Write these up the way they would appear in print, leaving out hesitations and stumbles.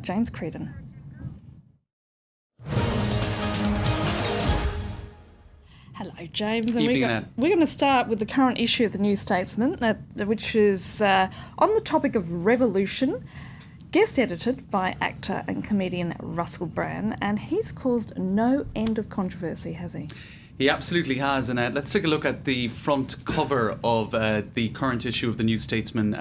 James Creedon. Hello, James. And we're going to start with the current issue of the New Statesman, which is on the topic of revolution, guest edited by actor and comedian Russell Brand, and he's caused no end of controversy, has he? He absolutely has, and let's take a look at the front cover of the current issue of the New Statesman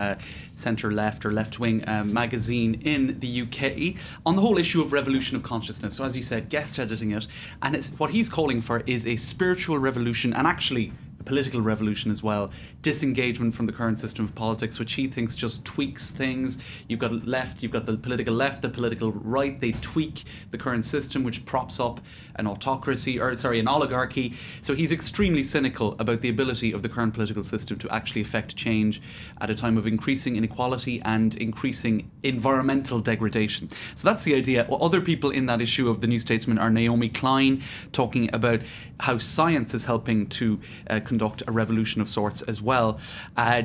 centre-left or left-wing magazine in the UK on the whole issue of revolution of consciousness. So as you said, guest editing it, and it's what he's calling for is a spiritual revolution, and actually a political revolution as well, disengagement from the current system of politics, which he thinks just tweaks things. You've got left, you've got the political left, the political right, they tweak the current system, which props up an autocracy, or sorry, an oligarchy. So he's extremely cynical about the ability of the current political system to actually affect change at a time of increasing inequality and increasing environmental degradation. So that's the idea. Well, other people in that issue of the New Statesman are Naomi Klein, talking about how science is helping to conduct a revolution of sorts as well.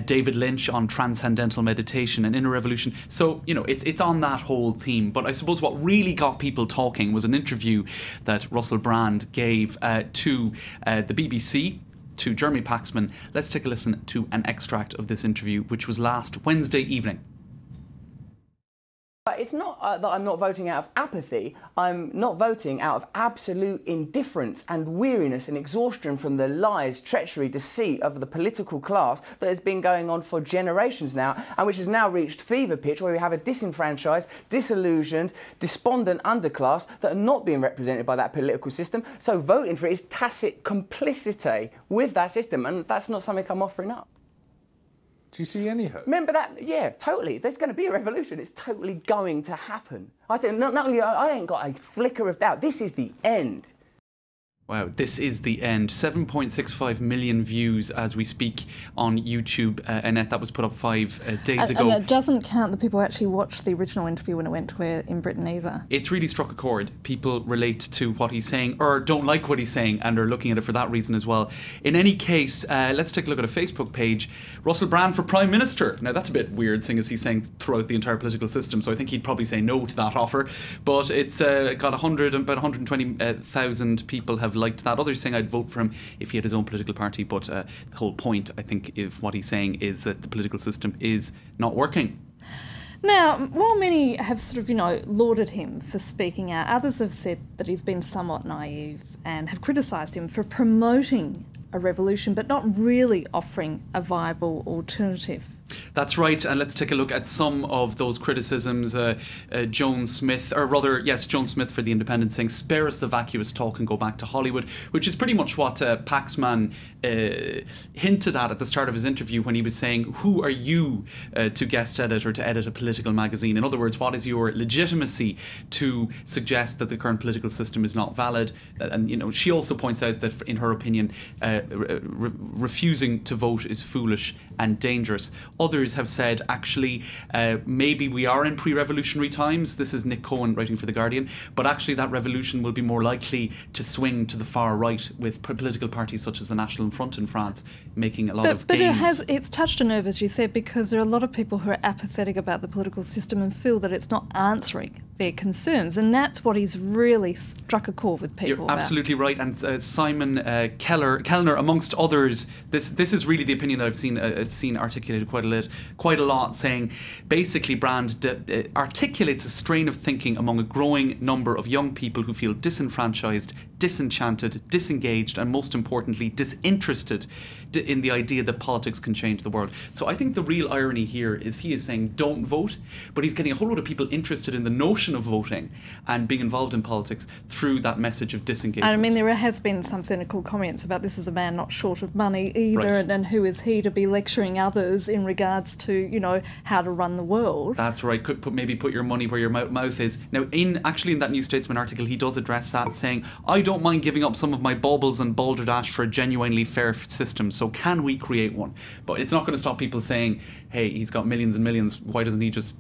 David Lynch on transcendental meditation and inner revolution. So, you know, it's on that whole theme. But I suppose what really got people talking was an interview that Russell Brand gave to the BBC, to Jeremy Paxman. Let's take a listen to an extract of this interview, which was last Wednesday evening. It's not that I'm not voting out of apathy. I'm not voting out of absolute indifference and weariness and exhaustion from the lies, treachery, deceit of the political class that has been going on for generations now, and which has now reached fever pitch, where we have a disenfranchised, disillusioned, despondent underclass that are not being represented by that political system. So voting for it is tacit complicity with that system, and that's not something I'm offering up. Do you see any hope? Remember that? Yeah, totally. There's going to be a revolution. It's totally going to happen. I think not only I ain't got a flicker of doubt. This is the end. Wow, this is the end. 7.65 million views as we speak on YouTube. Annette, that was put up 5 days ago. And that doesn't count the people who actually watched the original interview when it went to air in Britain either. It's really struck a chord. People relate to what he's saying or don't like what he's saying and are looking at it for that reason as well. In any case, let's take a look at a Facebook page. Russell Brand for Prime Minister. Now, that's a bit weird, seeing as he's saying throughout the entire political system, so I think he'd probably say no to that offer. But it's got about 120,000 people have liked that. Others saying I'd vote for him if he had his own political party, but the whole point, I think, of what he's saying is that the political system is not working. Now, while many have sort of, lauded him for speaking out, others have said that he's been somewhat naive and have criticised him for promoting a revolution but not really offering a viable alternative. That's right, and let's take a look at some of those criticisms. Joan Smith for The Independent, saying, spare us the vacuous talk and go back to Hollywood, which is pretty much what Paxman hinted at the start of his interview when he was saying, who are you to guest edit or to edit a political magazine? In other words, what is your legitimacy to suggest that the current political system is not valid? And, she also points out that, in her opinion, refusing to vote is foolish and dangerous. Others have said, actually, maybe we are in pre-revolutionary times. This is Nick Cohen writing for The Guardian. But actually that revolution will be more likely to swing to the far right, with political parties such as the National Front in France making a lot of gains. But it's touched a nerve, as you said, because there are a lot of people who are apathetic about the political system and feel that it's not answering their concerns. And that's what he's really struck a chord with people You're absolutely right. And Simon Kellner, amongst others, this is really the opinion that I've seen articulated quite a lot, saying basically Brand articulates a strain of thinking among a growing number of young people who feel disenfranchised, disenchanted, disengaged, and most importantly, disinterested in the idea that politics can change the world. So I think the real irony here is he is saying don't vote, but he's getting a whole lot of people interested in the notion of voting and being involved in politics through that message of disengagement. I mean, there has been some cynical comments about this is a man not short of money either, right. And who is he to be lecturing others in regards to, how to run the world. That's right. Maybe put your money where your mouth is. Now, in that New Statesman article, he does address that, saying, I don't mind giving up some of my baubles and balderdash for a genuinely fair system, so can we create one? But it's not going to stop people saying, hey, he's got millions and millions, why doesn't he just,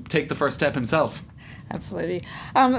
take the first step himself? Absolutely.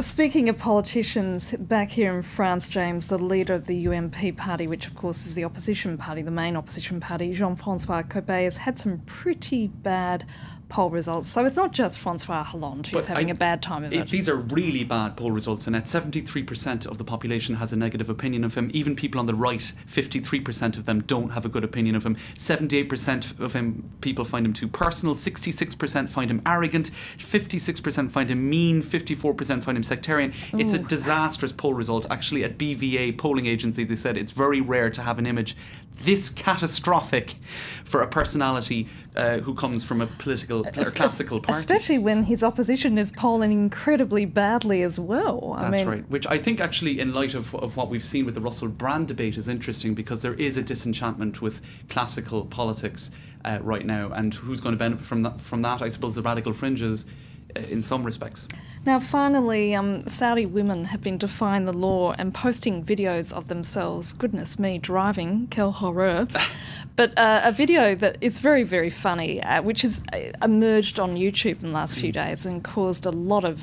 Speaking of politicians, back here in France, James, the leader of the UMP party, which of course is the opposition party, the main opposition party, Jean-François Copé, has had some pretty bad poll results. So it's not just Francois Hollande who's having a bad time of it. These are really bad poll results, and at 73% of the population has a negative opinion of him. Even people on the right, 53% of them don't have a good opinion of him. 78% of people find him too personal. 66% find him arrogant. 56% find him mean. 54% find him sectarian. Ooh. It's a disastrous poll result. Actually, at BVA polling agency, they said it's very rare to have an image this catastrophic for a personality who comes from a political or classical party. Especially when his opposition is polling incredibly badly as well. That's right. Which I think actually, in light of what we've seen with the Russell Brand debate, is interesting, because there is a disenchantment with classical politics right now, and who's going to benefit from that? I suppose the radical fringes, in some respects. Now, finally, Saudi women have been defying the law and posting videos of themselves, goodness me, driving, quel horreur. But a video that is very, very funny, which has emerged on YouTube in the last few days and caused a lot of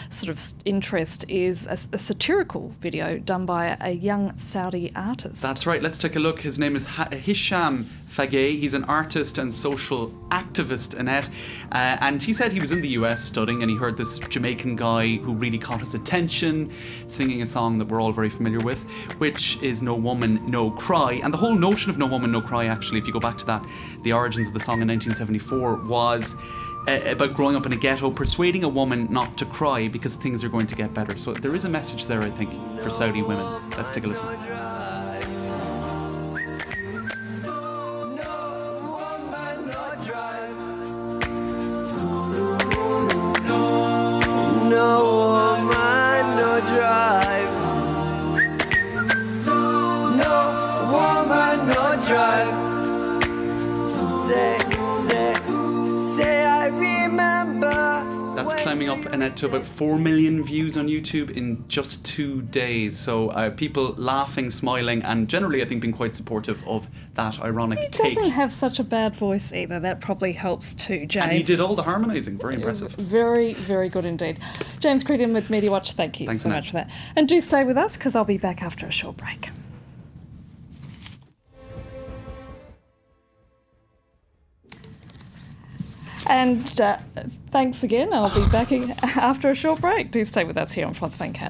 sort of interest, is a satirical video done by a young Saudi artist. That's right. Let's take a look. His name is Hisham Fagay. He's an artist and social activist, Annette. And he said he was in the US studying, and he heard this Jamaican guy who really caught his attention singing a song that we're all very familiar with, which is No Woman, No Cry. And the whole notion of No Woman, No Cry, actually, if you go back to that, the origins of the song in 1974, was about growing up in a ghetto, persuading a woman not to cry because things are going to get better. So there is a message there, I think, for Saudi women. Let's take a listen. That's climbing up to about 4 million views on YouTube in just 2 days. So people laughing, smiling, and generally, I think, being quite supportive of that ironic take. He doesn't have such a bad voice either. That probably helps too, James. And he did all the harmonising. Very impressive. Very, very good indeed. James Creedon with MediaWatch, thank you so much for that. And do stay with us, because I'll be back after a short break. And thanks again. I'll be back after a short break. Do stay with us here on France 24.